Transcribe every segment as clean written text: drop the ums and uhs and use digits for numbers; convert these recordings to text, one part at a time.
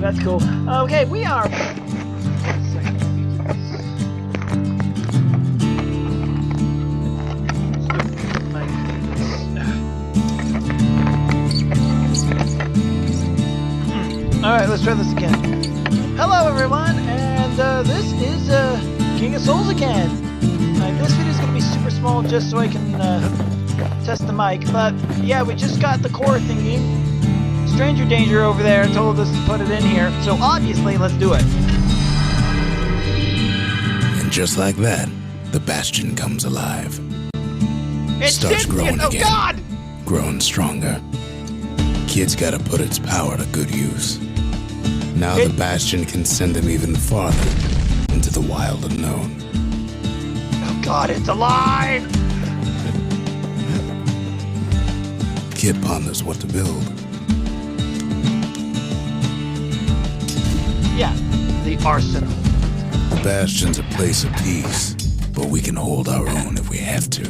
That's cool. Okay, we are... Alright, let's try this again. Hello everyone, and this is King of Souls again. This video is going to be super small just so I can test the mic, but yeah, we just got the core thingy. Stranger Danger over there told us to put it in here, so obviously let's do it. And just like that, the Bastion comes alive. It starts growing oh again. God! Growing stronger. Kid's gotta put its power to good use. Now the Bastion can send him even farther into the wild unknown. Oh God, it's alive! Kid ponders what to build. Yeah, the arsenal. The Bastion's a place of peace, but we can hold our own if we have to.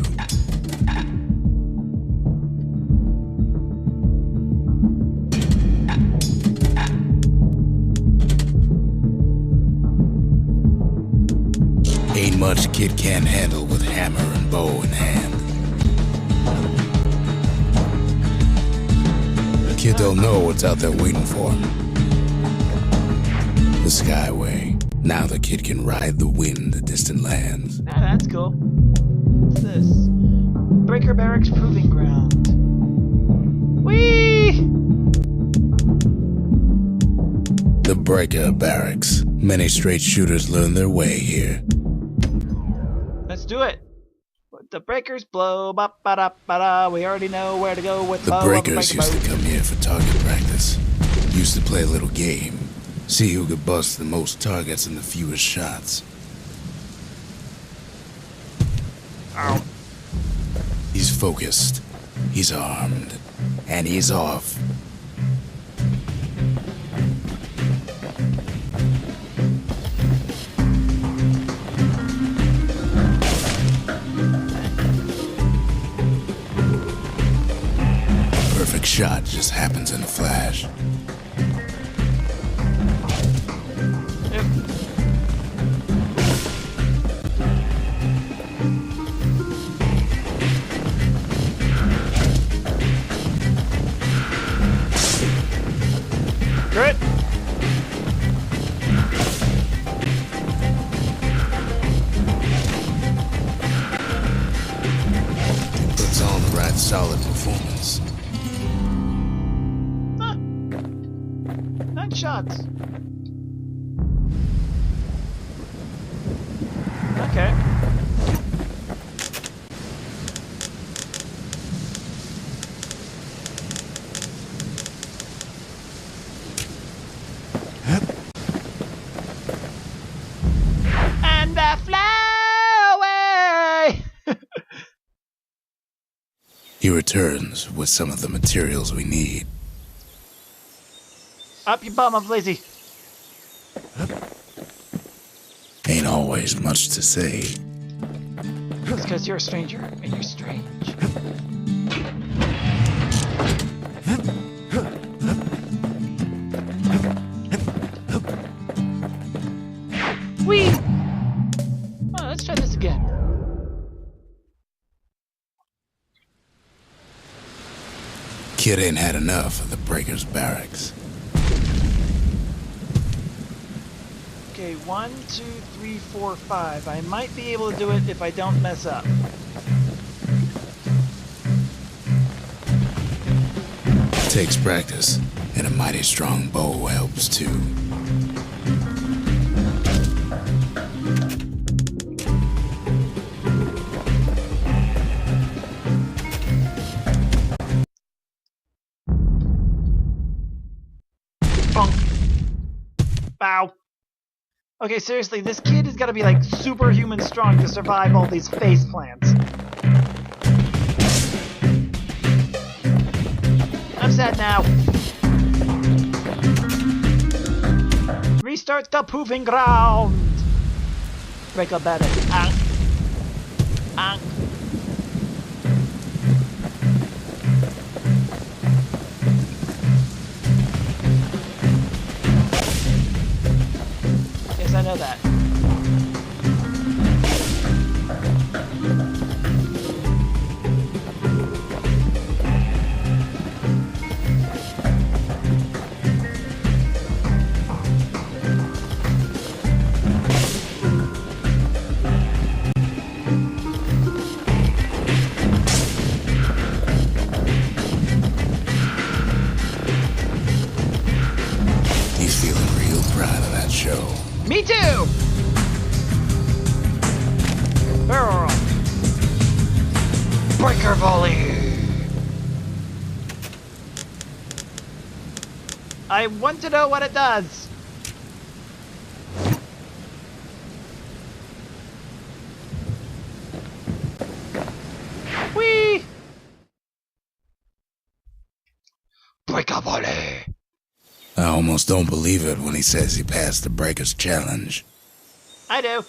Ain't much Kid can't handle with hammer and bow in hand. Kid don't know what's out there waiting for him. The Skyway. Now the kid can ride the wind to distant lands. Ah, that's cool. What's this? Breaker Barracks Proving Ground. Whee! The Breaker Barracks. Many straight shooters learn their way here. Let's do it. The breakers blow, ba ba da ba da. We already know where to go with the bow. breakers used to come here for target practice. Used to play a little game. See who could bust the most targets in the fewest shots. Ow. He's focused. He's armed. And he's off. Perfect shot just happens in a flash. Good. Puts on the right solid performance. Huh. 9 shots. Okay. And I fly away. He returns with some of the materials we need. Up your bum, I'm lazy. Ain't always much to say. It's because you're a stranger and you're strange. Whee! Oh, let's try this again. Kid ain't had enough of the Breakers Barracks. Okay, 1, 2, 3, 4, 5. I might be able to do it if I don't mess up. Takes practice, and a mighty strong bow helps too. Bonk. Bow. Okay, seriously, this kid has got to be like superhuman strong to survive all these face plants. I'm sad now. Restart the proving ground. Break a better. I want to know what it does. Whee! Break a volley. I almost don't believe it when he says he passed the Breaker's challenge. I do.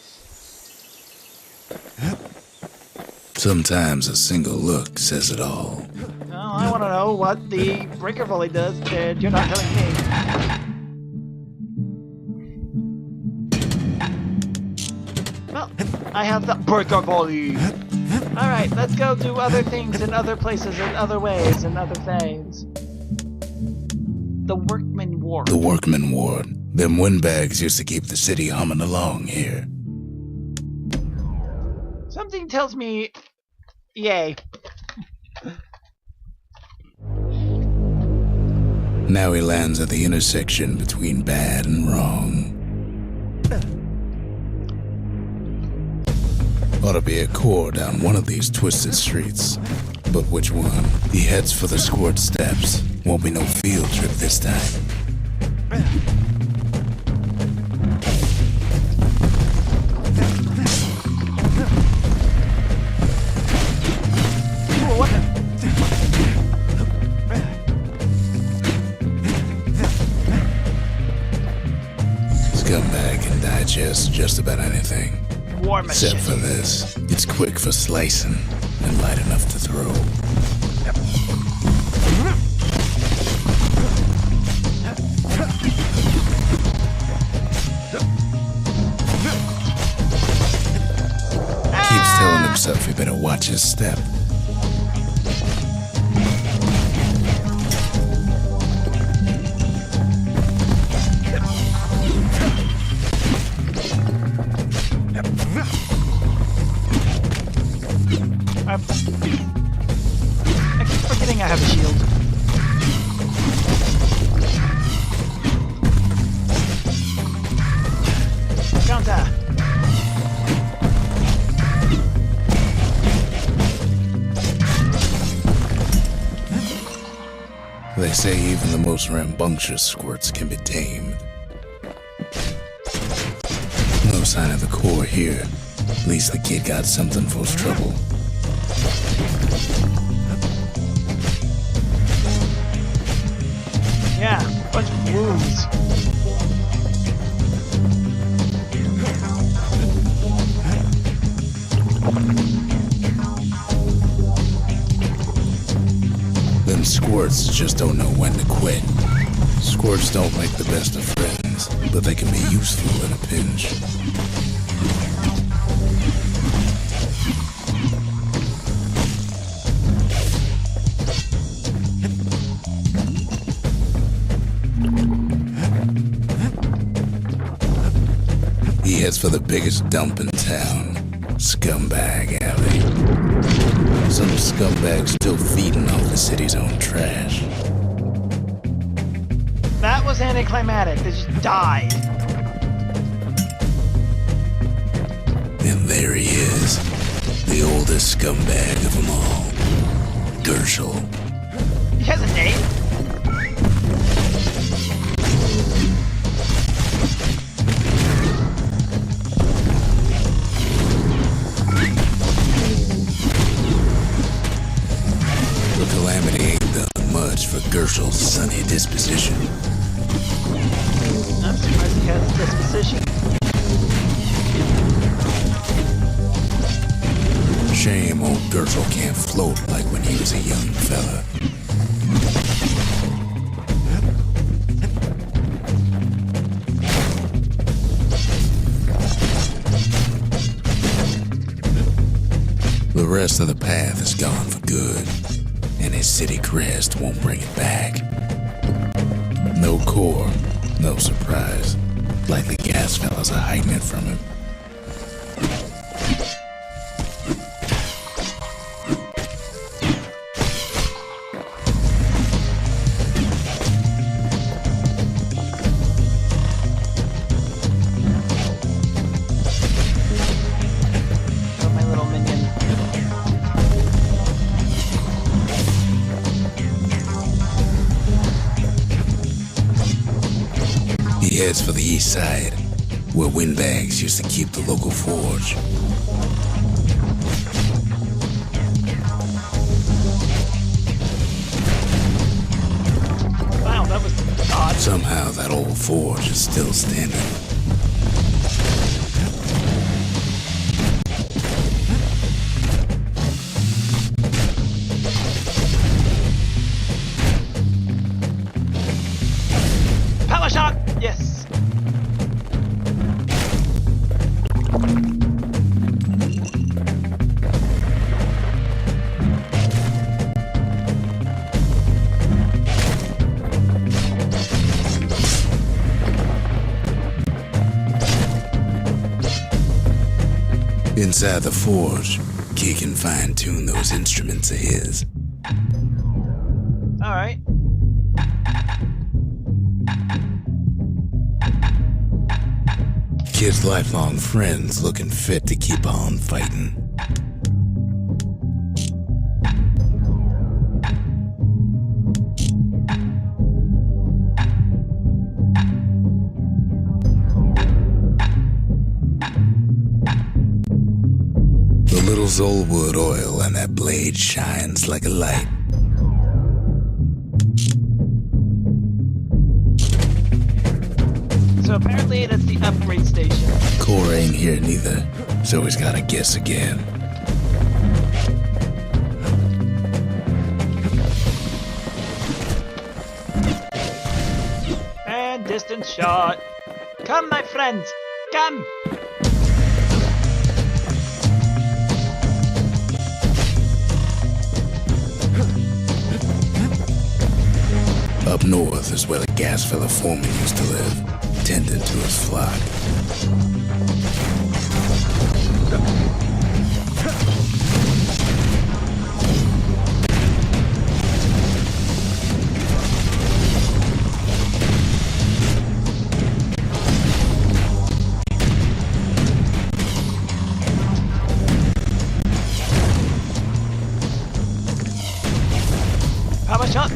Sometimes a single look says it all. Well, I want to know what the breaker volley does, and you're not telling me. Well, I have the breaker volley. Alright, let's go do other things in other places, in other ways, and other things. The Workman Ward. The Workman Ward. Them windbags used to keep the city humming along here. Something tells me... Yay. Now he lands at the intersection between bad and wrong. Ought to be a core down one of these twisted streets. But which one? He heads for the squirt steps. Won't be no field trip this time. Scumbag can digest just about anything. War machine. Except for this. It's quick for slicing and light enough to throw. Keeps telling himself he better watch his step. I keep forgetting I have a shield. Counter. They say even the most rambunctious squirts can be tamed. No sign of the core here. At least the kid got something for his trouble. Yeah, bunch of wounds. Them squirts just don't know when to quit. Squirts don't make the best of friends, but they can be useful in a pinch. He heads for the biggest dump in town, Scumbag Alley. Some scumbags still feeding off the city's own trash. That was anticlimactic. They just died. And there he is, the oldest scumbag of them all, Gershel. He has a name? The calamity ain't done much for Gershel's sunny disposition. I'm surprised he has a disposition. Shame old Gershel can't float like when he was a young fella. The rest of the path is gone for good, and his city crest won't bring it back. No core, no surprise. Like the gas fellas are hiding it from him. Oh, my little minion. heads for the east side, where windbags used to keep the local forge. Wow, that was odd. Somehow that old forge is still standing. Power shot! Yes! Inside the forge, Key can fine-tune those instruments of his. Alright. Kid's lifelong friends looking fit to keep on fighting. The little Zolwood oil and that blade shines like a light. So apparently that's the upgrade station. Core ain't here neither, so he's gotta guess again. And distance shot. Come, my friends, come! Up north is where the gas fella foreman used to live, tending to his flock. Power shot!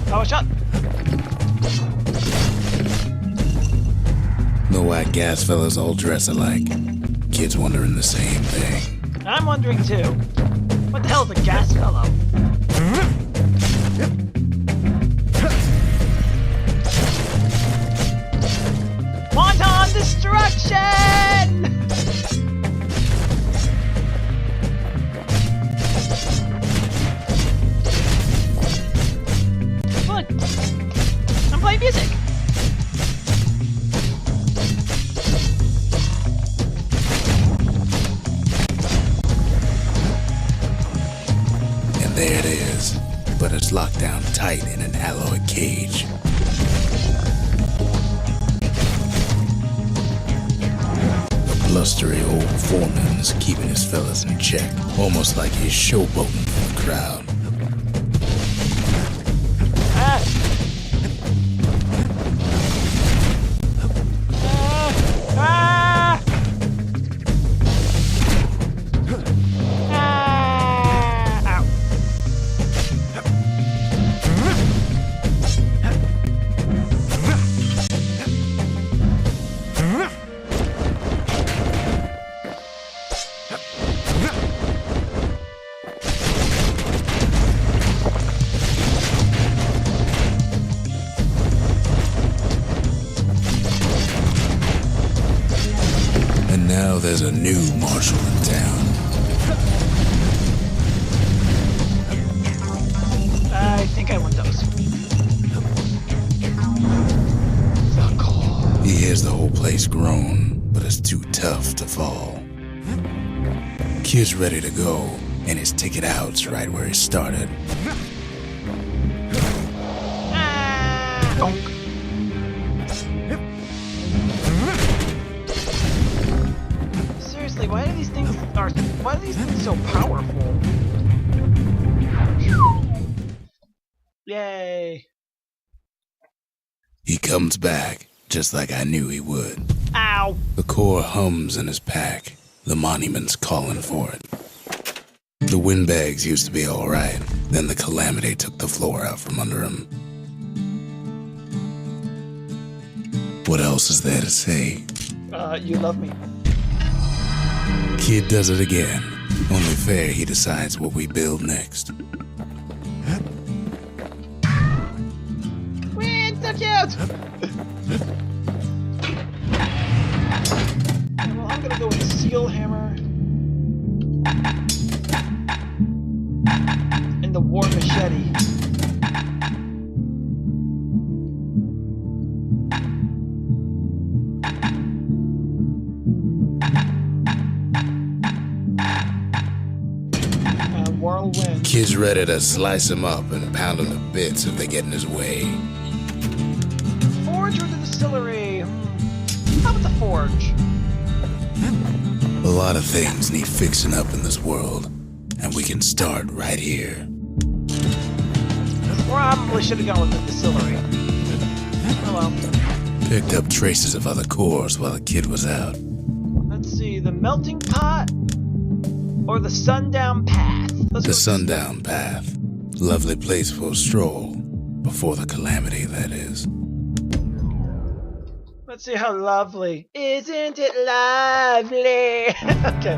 Power shot! Know why gas fellas all dress alike? Kids wondering the same thing. I'm wondering too. What the hell is a gas fellow? Wanton destruction! Look! I'm playing music! And there it is, but it's locked down tight in an alloy cage. The blustery old foreman's keeping his fellas in check, almost like he's showboating for the crowd. Ah! Ah! Ah! Ow. And now there's a new marshal in town. I think I want those. So cool. He hears the whole place groan, but it's too tough to fall. Kid's ready to go, and his ticket out's right where he started. Ah! Donk. Seriously, why are these things so powerful? Yay! He comes back, just like I knew he would. Ow! The core hums in his pack. The monument's calling for it. The windbags used to be alright, then the calamity took the floor out from under him. What else is there to say? You love me. Kid does it again. Only fair he decides what we build next. Win, so cute! Well, I'm gonna go with the seal hammer. And the war machete. Whirlwind. Kid's ready to slice him up and pound him to bits if they get in his way. Forge or the distillery? How about the forge? A lot of things need fixing up in this world, and we can start right here. Probably should have gone with the distillery. Oh well. Picked up traces of other cores while the kid was out. Let's see, the melting pot or the sundown path? The sundown path. Lovely place for a stroll. Before the calamity, that is. Let's see how lovely. Isn't it lovely? Okay.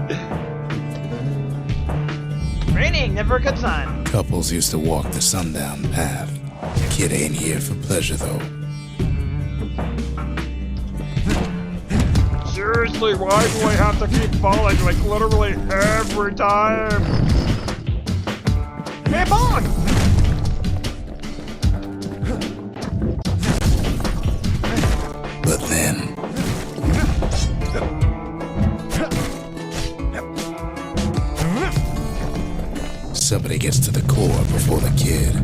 Raining, never a good sign. Couples used to walk the sundown path. Kid ain't here for pleasure, though. Seriously, why do I have to keep falling like literally every time? Hey, on! But then... somebody gets to the core before the kid.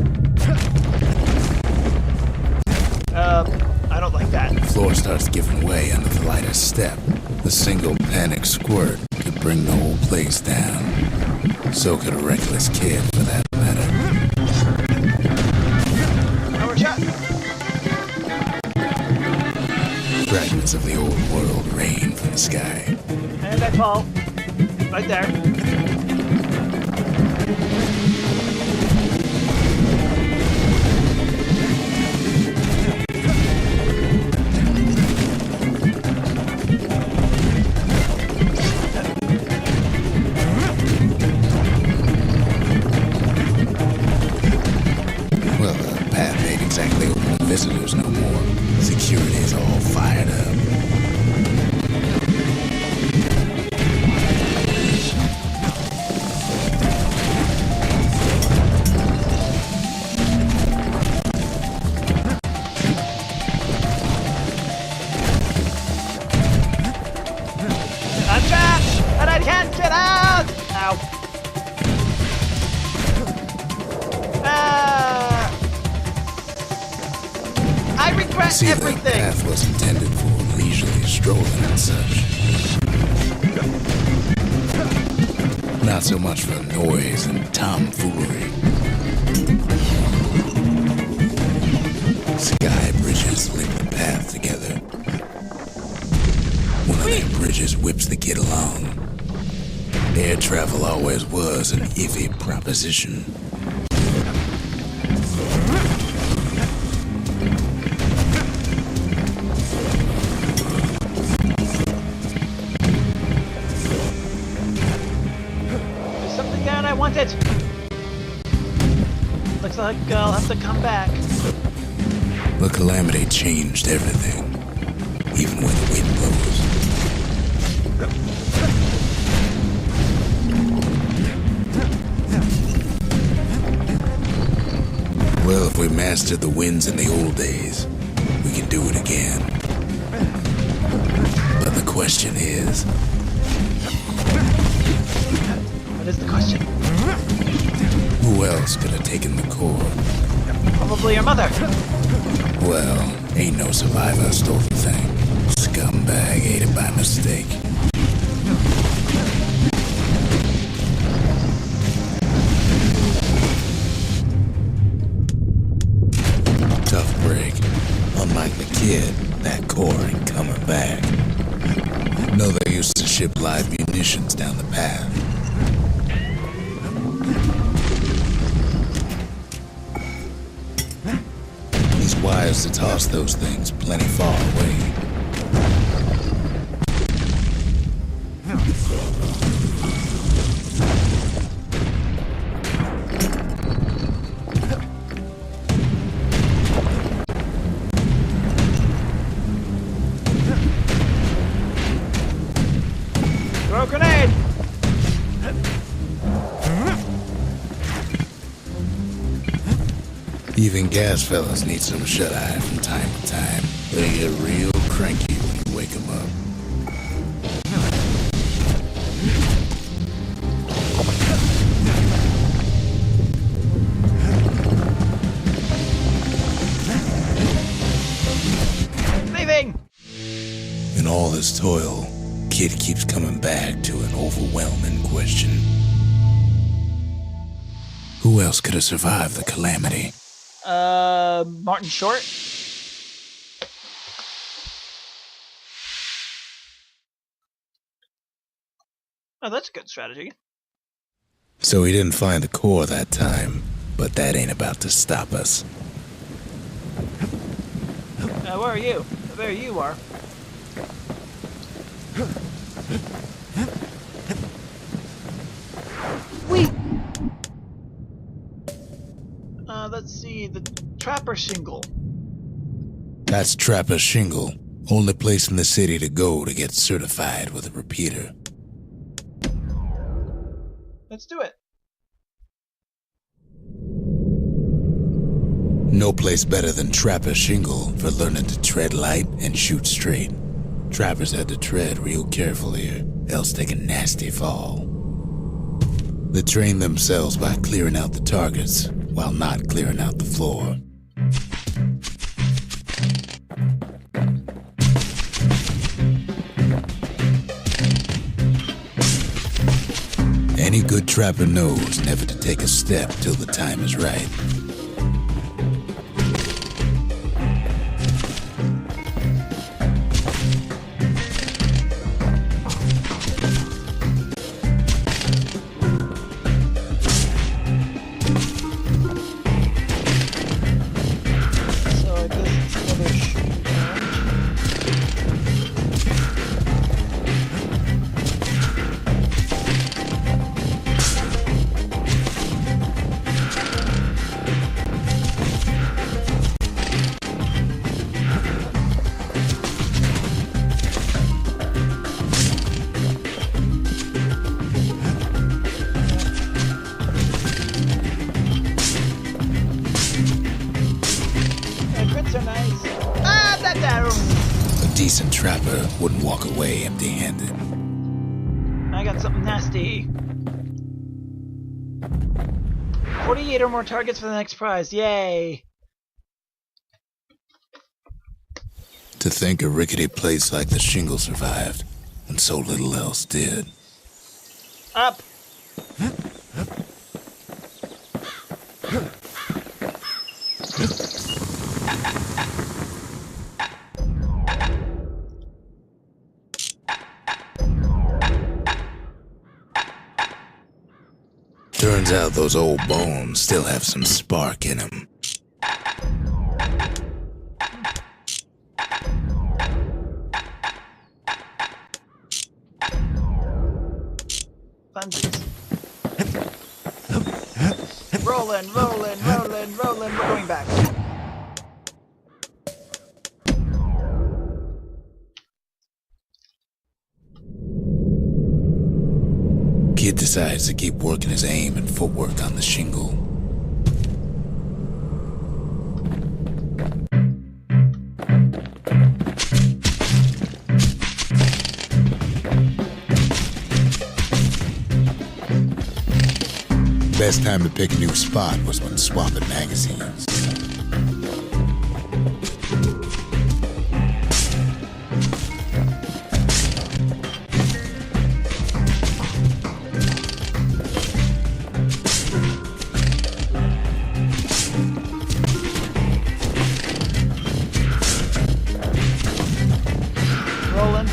I don't like that. The floor starts giving way under the lightest step. A single panic squirt could bring the whole place down. So could a reckless kid, for that matter. Power shot! Fragments of the old world rain from the sky. And I fall. Right there. Visitors no more. Security is all fired up. I'm trapped and I can't get out! Ow. I regret See, everything. The path was intended for leisurely strolling and such. Not so much for noise and tomfoolery. Sky bridges link the path together. One of them bridges whips the kid along. Air travel always was an iffy proposition. I want it! Looks like I'll have to come back. The calamity changed everything, even when the wind blows. Well, if we mastered the winds in the old days, we can do it again. But the question is... What is the question? Who else could have taken the core? Probably your mother. Well, ain't no survivor stole the thing. Scumbag ate it by mistake. Tough break. Unlike the kid, that core ain't coming back. No, they used to ship live munitions down the path. These wires must have tossed those things plenty far away. Throw a grenade! Even gas fellas need some shut-eye from time to time. They get real cranky when you wake them up. Leaving! In all this toil, Kid keeps coming back to an overwhelming question. Who else could have survived the calamity? Martin Short? Oh, that's a good strategy. So he didn't find the core that time, but that ain't about to stop us. Where are you? There you are. Wait! Let's see, the Trapper Shingle. That's Trapper Shingle, only place in the city to go to get certified with a repeater. Let's do it. No place better than Trapper Shingle for learning to tread light and shoot straight. Trappers had to tread real careful here, else take a nasty fall. They train themselves by clearing out the targets, while not clearing out the floor. Any good trapper knows never to take a step till the time is right. Decent trapper wouldn't walk away empty-handed. I got something nasty. 48 or more targets for the next prize. Yay! To think a rickety place like the Shingle survived, and so little else did. Up! Turns out those old bones still have some spark in them. Funsies. Rolling, rolling, rolling, rolling. We're going back. Kid decides to keep working his aim and footwork on the Shingle. Best time to pick a new spot was when swapping magazines. Rolling.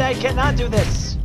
I cannot do this.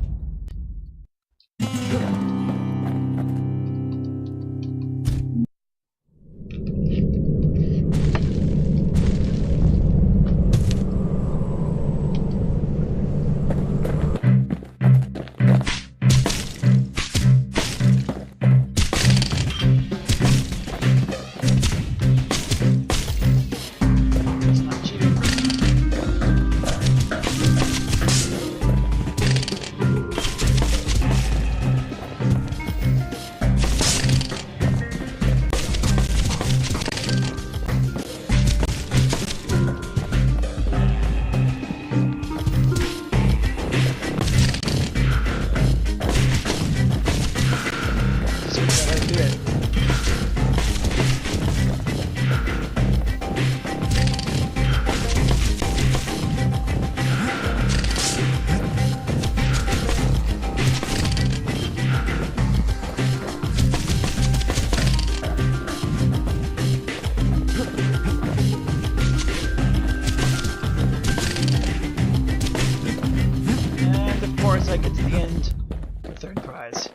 I get to the end, the third prize.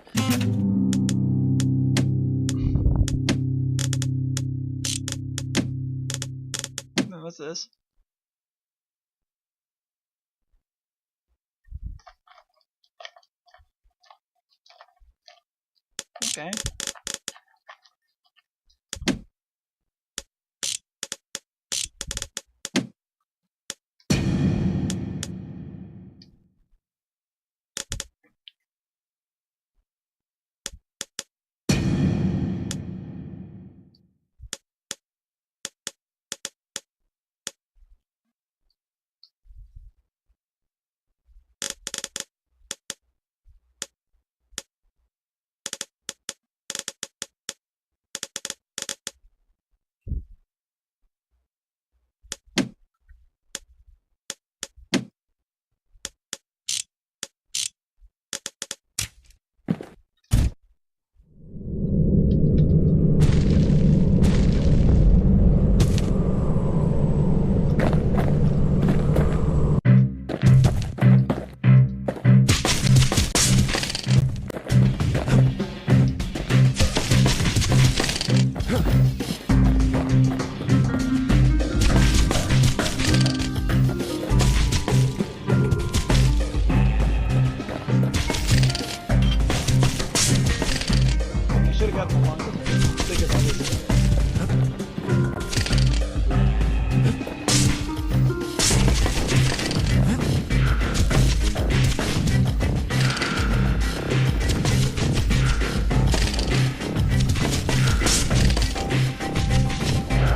What's this? Okay.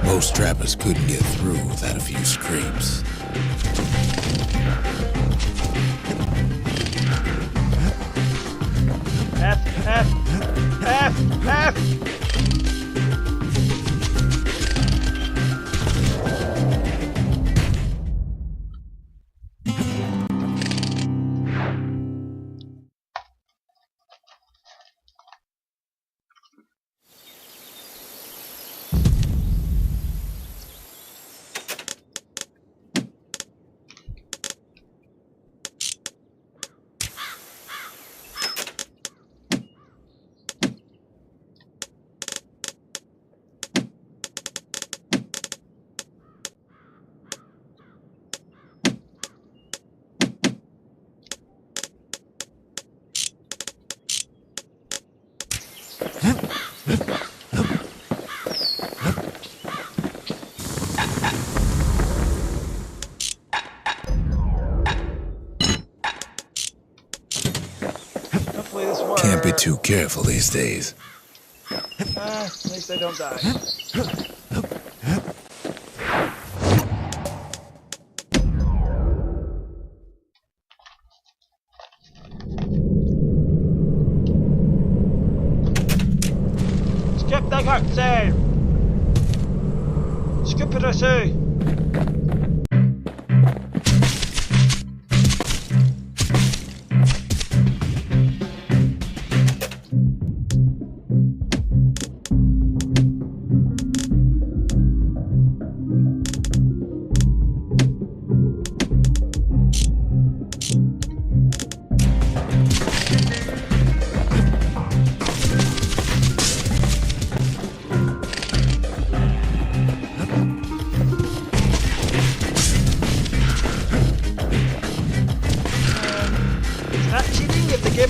Most trappers couldn't get through without a few scrapes. F. Hopefully this works. Can't be too careful these days. At least I don't die. Skip the cutscene! Skip it, I say!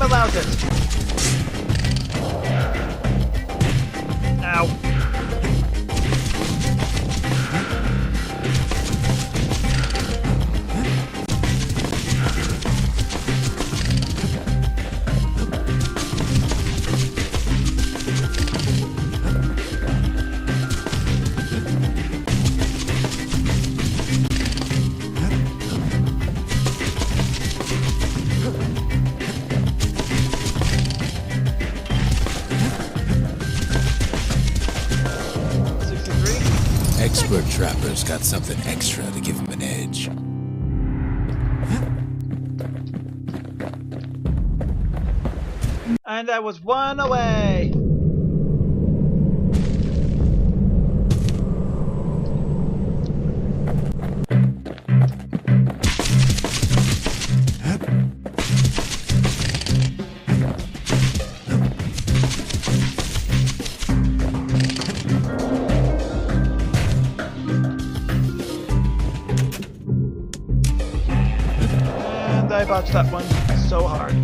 game allows it. Ow. Expert trappers got something extra to give him an edge. And I was one away. I botched that one so hard.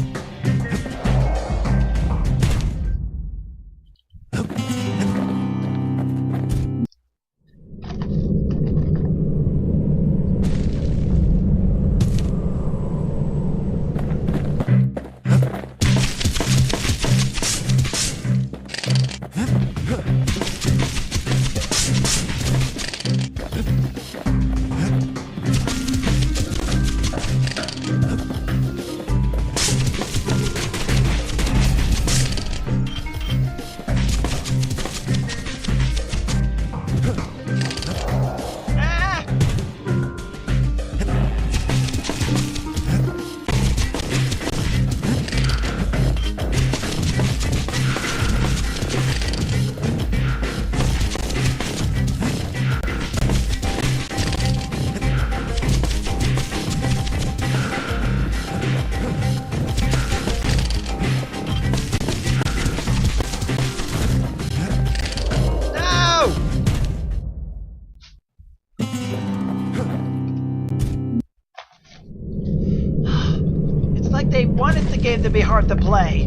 They wanted the game to be hard to play.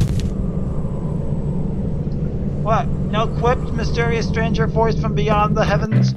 What? No equipped mysterious stranger voice from beyond the heavens?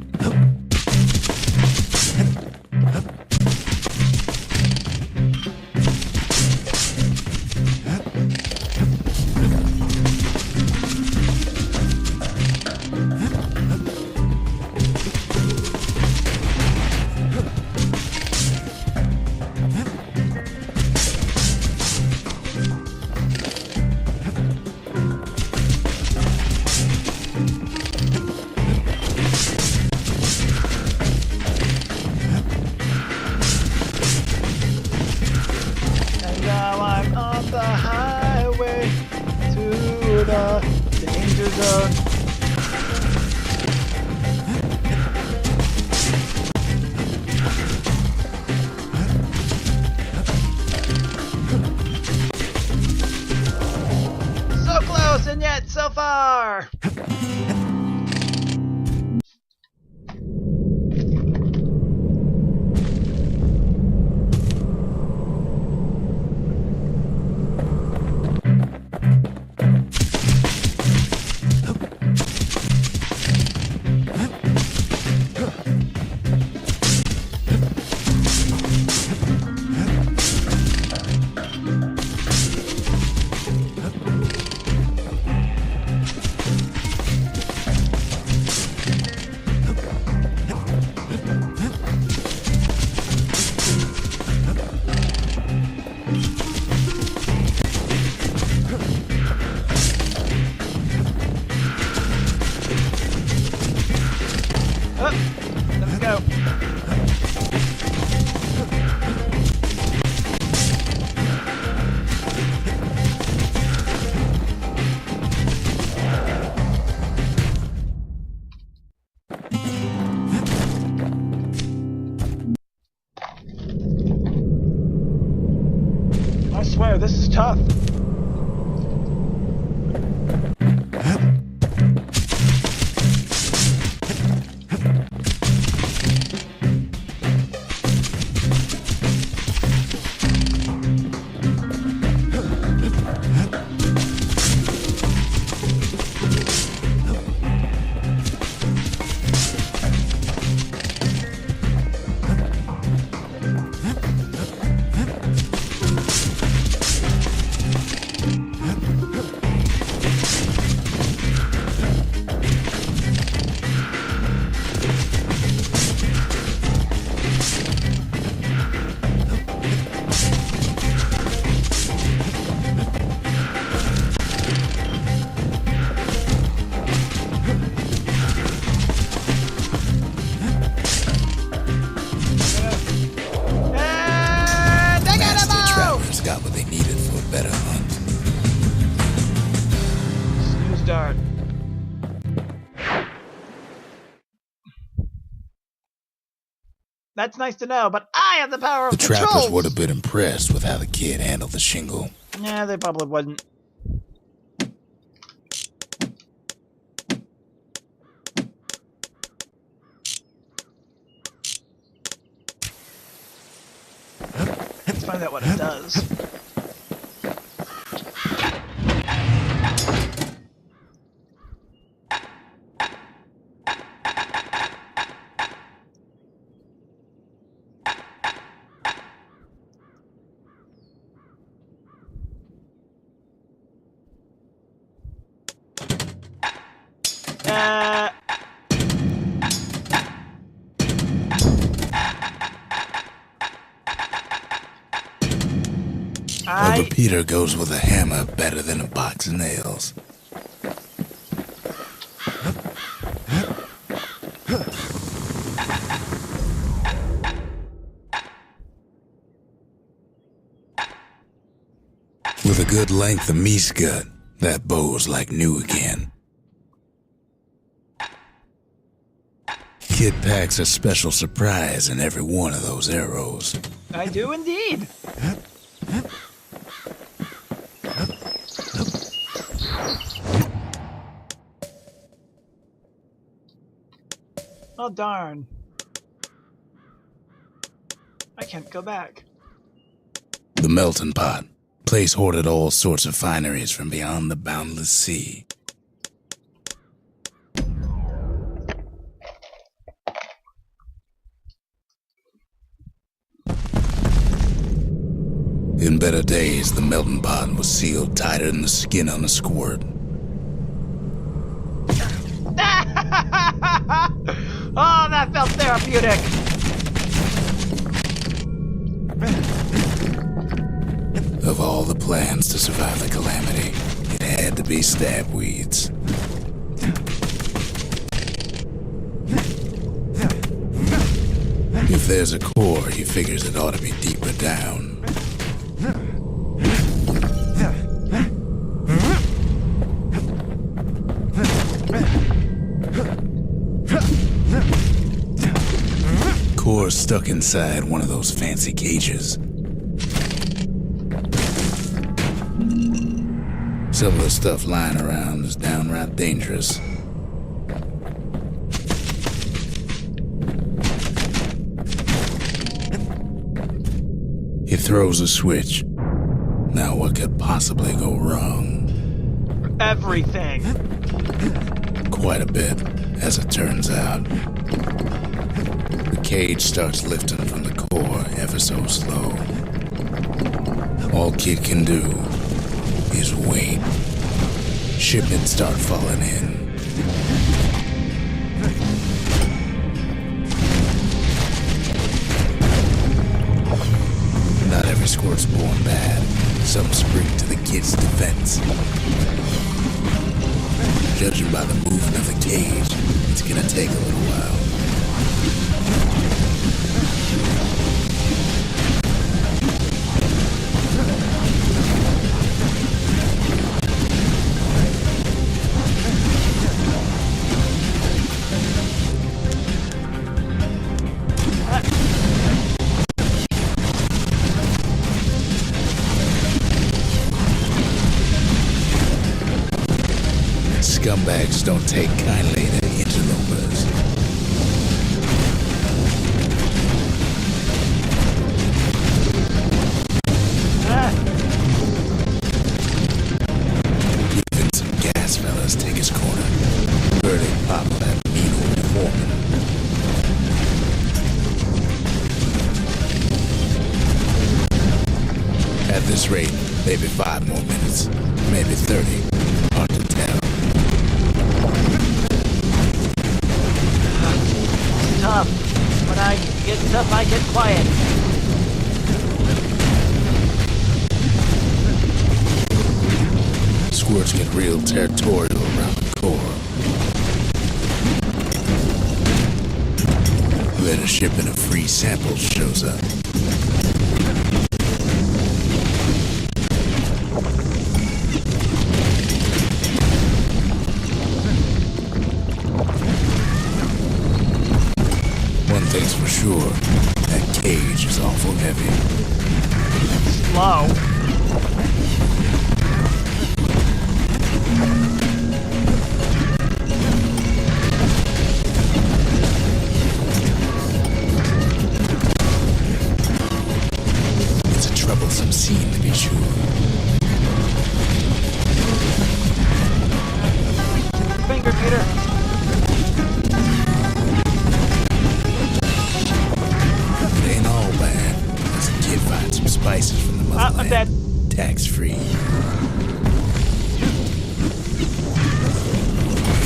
Danger zone. So close and yet so far. Let's go. I swear, this is tough. That's nice to know, but I have the power The of controls! trappers would have been impressed with how the kid handled the shingle. Yeah, they probably wouldn't. Let's find out what it does. A repeater goes with a hammer better than a box of nails. With a good length of meat gut, that bow's like new again. Kid packs a special surprise in every one of those arrows. I do indeed. Oh, darn. I can't go back. The melting pot. Place hoarded all sorts of fineries from beyond the boundless sea. In better days, the melting pot was sealed tighter than the skin on a squirt. Oh, that felt therapeutic. Of all the plans to survive the calamity, it had to be stab weeds. If there's a core, he figures it ought to be deeper down. Core stuck inside one of those fancy cages. Some of the stuff lying around is downright dangerous. He throws a switch. Now what could possibly go wrong? Everything. Quite a bit, as it turns out. The cage starts lifting from the core ever so slow. All Kid can do is wait. Shipments start falling in. Not every squirt's born bad. Some spring to the kid's defense. Judging by the movement of the cage, it's gonna take a little while. Scumbags don't take kindly to interlopers. Even some gas fellas take his corner. Burning pop that mean old foreman. At this rate, maybe 5 more minutes, maybe 30. Hard to tell. Tough. When I get tough, I get quiet. Squirts get real territorial around the core. Then a shipment of free samples shows up. One thing's thing's for sure, that cage is awful heavy. Slow. It's a troublesome scene to be sure. Finger, Peter. It ain't all bad, as the kid finds some spices from the I'm motherland. dead. Tax-free. A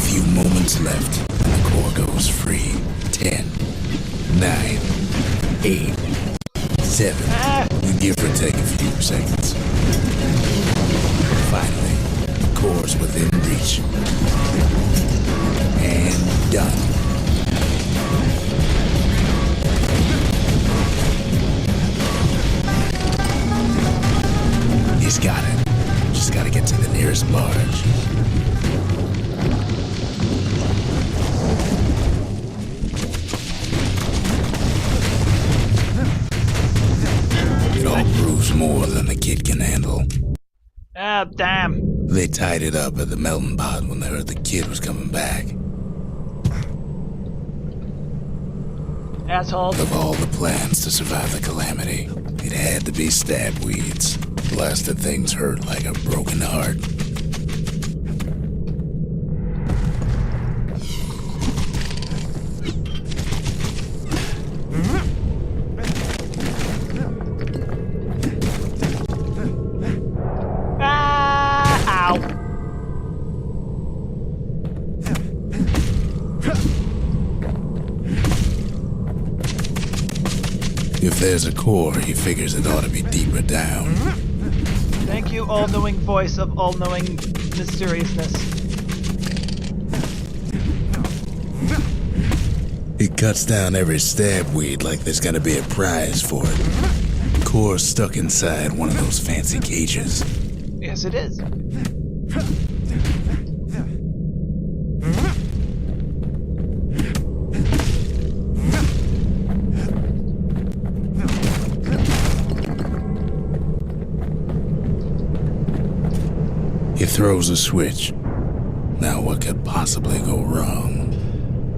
few moments left, and the core goes free. 10, 9, 8, 7. You give or take a few seconds. Finally, the core's within reach. And done. He's got it. Just gotta get to the nearest barge. It all proves more than the kid can handle. Ah, damn. They tied it up at the melting pot when they heard the kid was coming back. Assholes. Of all the plans to survive the calamity, it had to be stab weeds. Blasted things hurt like a broken heart. Ah, ow. If there's a core, he figures it ought to be deeper down. Thank you, all-knowing voice of all-knowing mysteriousness. It cuts down every stab weed like there's gonna be a prize for it. Core's stuck inside one of those fancy cages. Yes, it is. He throws a switch. Now what could possibly go wrong?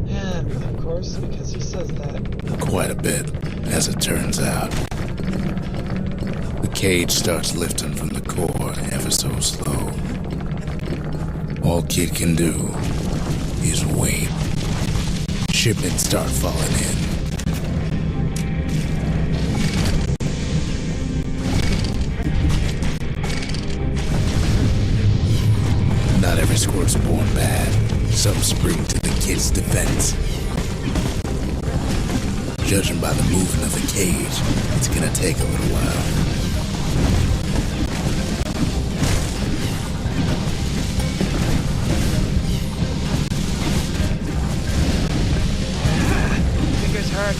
Yeah, of course, because he says that. Quite a bit, as it turns out. The cage starts lifting from the core ever so slow. All Kid can do is wait. Shipments start falling in. Not every squirt's born bad. Some spring to the kid's defense. Judging by the movement of the cage, it's gonna take a little while. Fingers hurt.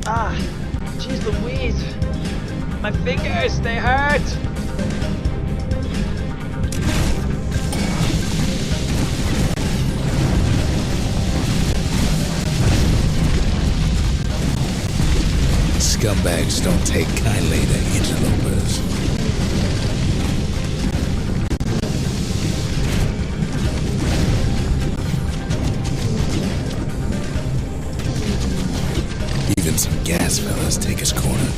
Ah, jeez Louise. My fingers, they hurt! Scumbags don't take kindly to interlopers. Even some gas fellas take his corner.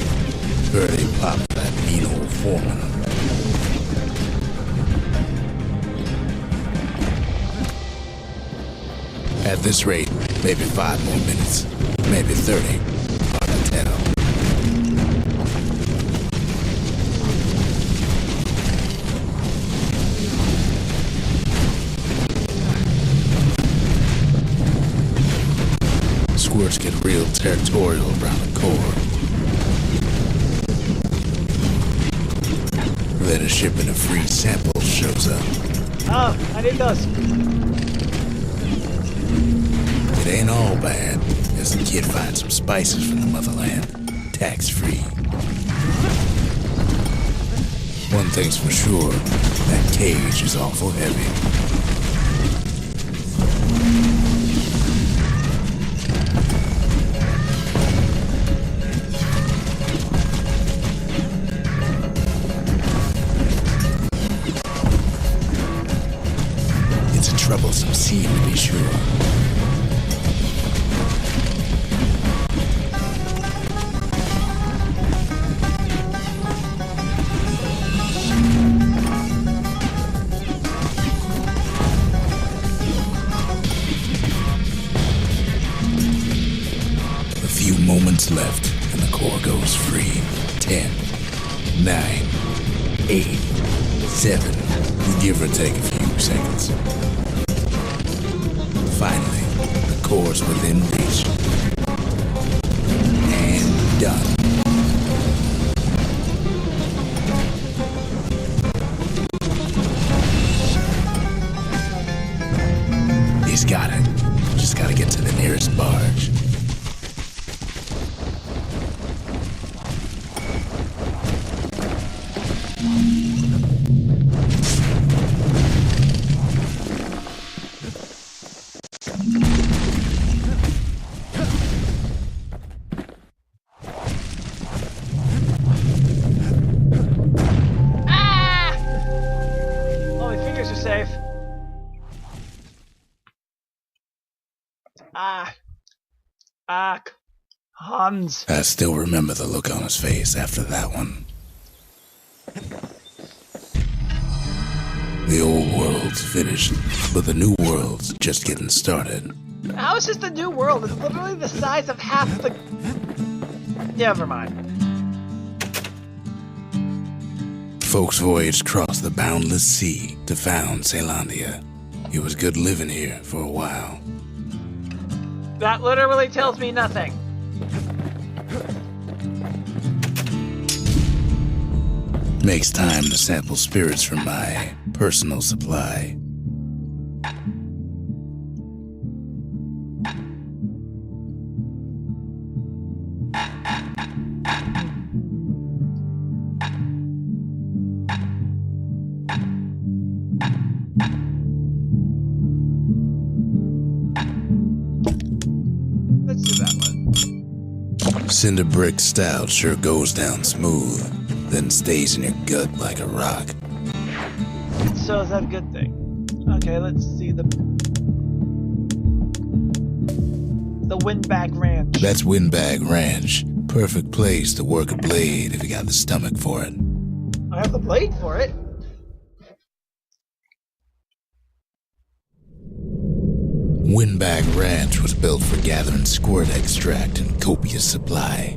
Heard he popped that mean old foreman. At this rate, maybe 5 more minutes, maybe 30. Hard to tell. Squirts get real territorial around the core. Then a shipment of free samples shows up. Oh, I need those. It ain't all bad, as the kid finds some spices from the motherland, tax-free. One thing's for sure, that cage is awful heavy. seem to be sure. A few moments left, and the core goes free. 10, 9, 8, 7, give or take a few seconds. Finally, the core's within reach. And done. He's got it. Just gotta get to the nearest barge. Hans. I still remember the look on his face after that one. The old world's finished, but the new world's just getting started. How is this the new world? It's literally the size of half the... Never mind. Folks voyaged across the boundless sea to found Caelondia. It was good living here for a while. That literally tells me nothing. Makes time to sample spirits from my personal supply. Let's do that one. Cinder brick stout sure goes down smooth, then stays in your gut like a rock. So is that a good thing? Okay, let's see the Windbag Ranch. That's Windbag Ranch. Perfect place to work a blade if you got the stomach for it. I have the blade for it. Windbag Ranch was built for gathering squirt extract in copious supply.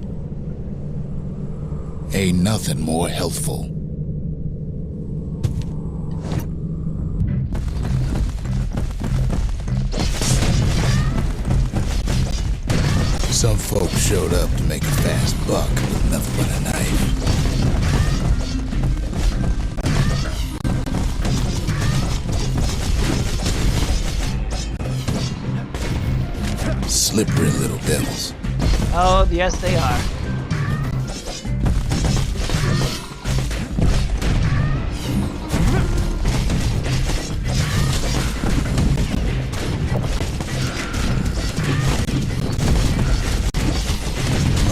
Ain't nothing more healthful. Some folks showed up to make a fast buck with nothing but a knife. Slippery little devils. Oh, yes they are.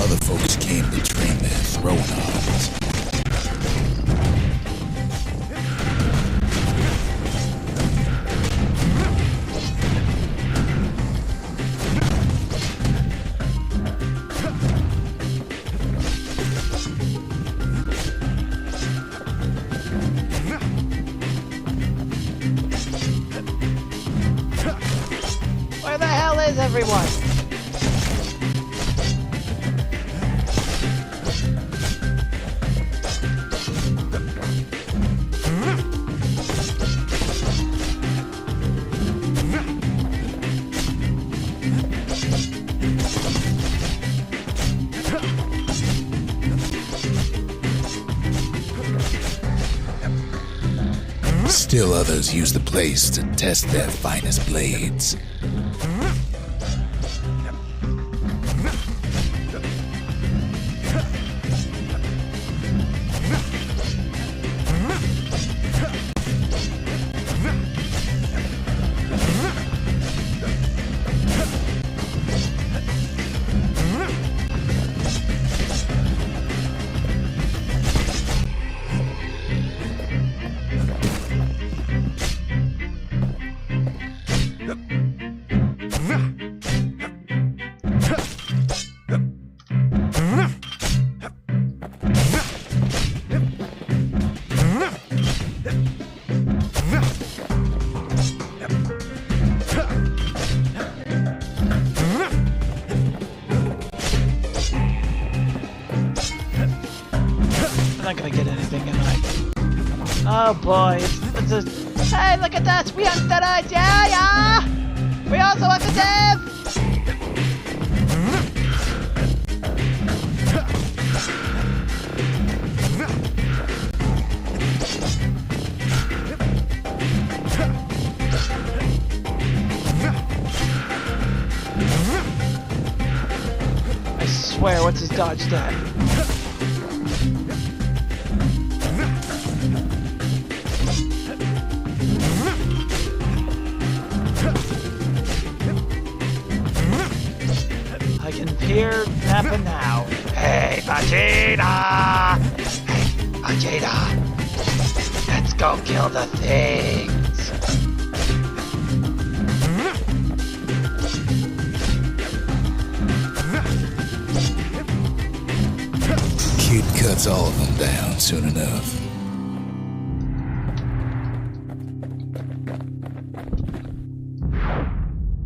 Other folks came to train their throwing arms. Where the hell is everyone? Still others use the place to test their finest blades. get anything, am I? Oh boy, it's a... Hey, look at that! We have steroids! Yeah, yeah! We also have the dev! I swear, what's his dodge stat? I can hear Nappa now. Hey, Vegeta! Hey, Vegeta! Let's go kill the things! Kid cuts all of them down soon enough.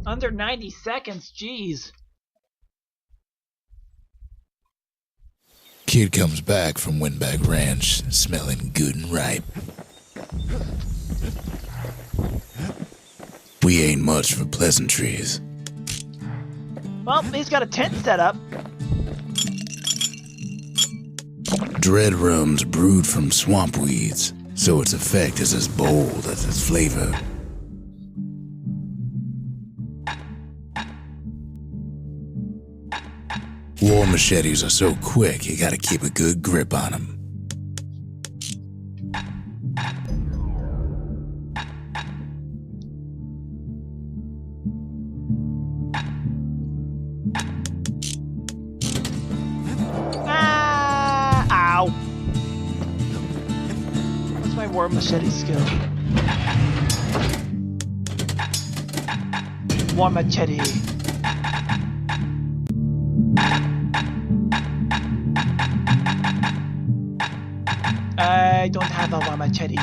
Under 90 seconds, jeez. Kid comes back from Windbag Ranch, smelling good and ripe. We ain't much for pleasantries. Well, he's got a tent set up. Dread rum's brewed from swamp weeds, so its effect is as bold as its flavor. War machetes are so quick, you gotta keep a good grip on them. Ah! Ow! What's my war machete skill? War machete. I don't have a war machete.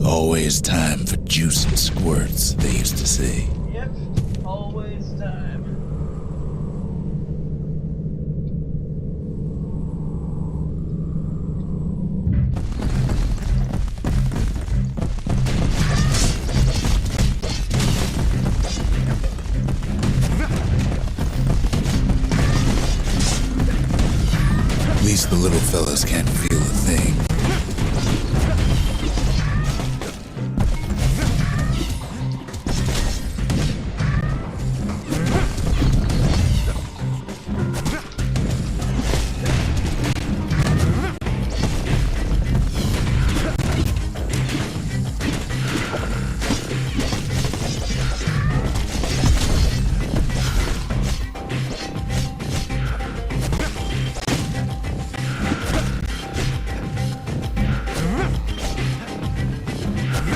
Always time for juice and squirts, they used to say. Yep, always time. At least the little fellas can't feel a thing.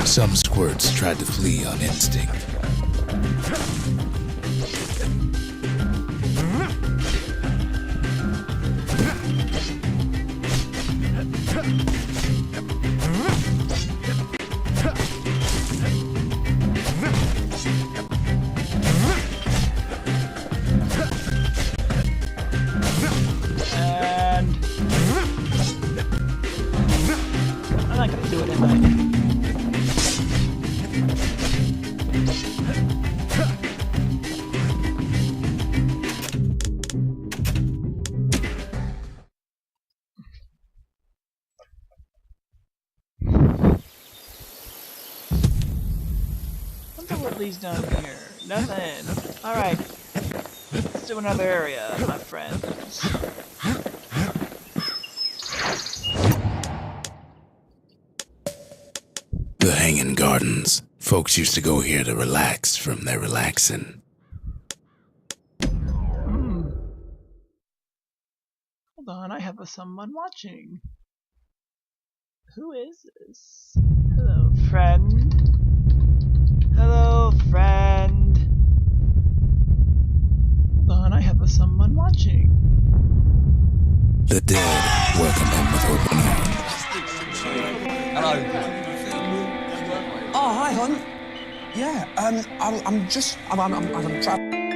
Some squirts tried to flee on instinct. And I'm not gonna do it, am I? What leads down here? Nothing. Alright. Let's do another area, my friends. The Hanging Gardens. Folks used to go here to relax from their relaxing. Hold on, I have someone watching. Who is this? Hello, friend. Hello, friend. Hold on, I have someone watching. The dead welcome him with open arms. Hello. Oh, hi, hon. Yeah, I'm traveling.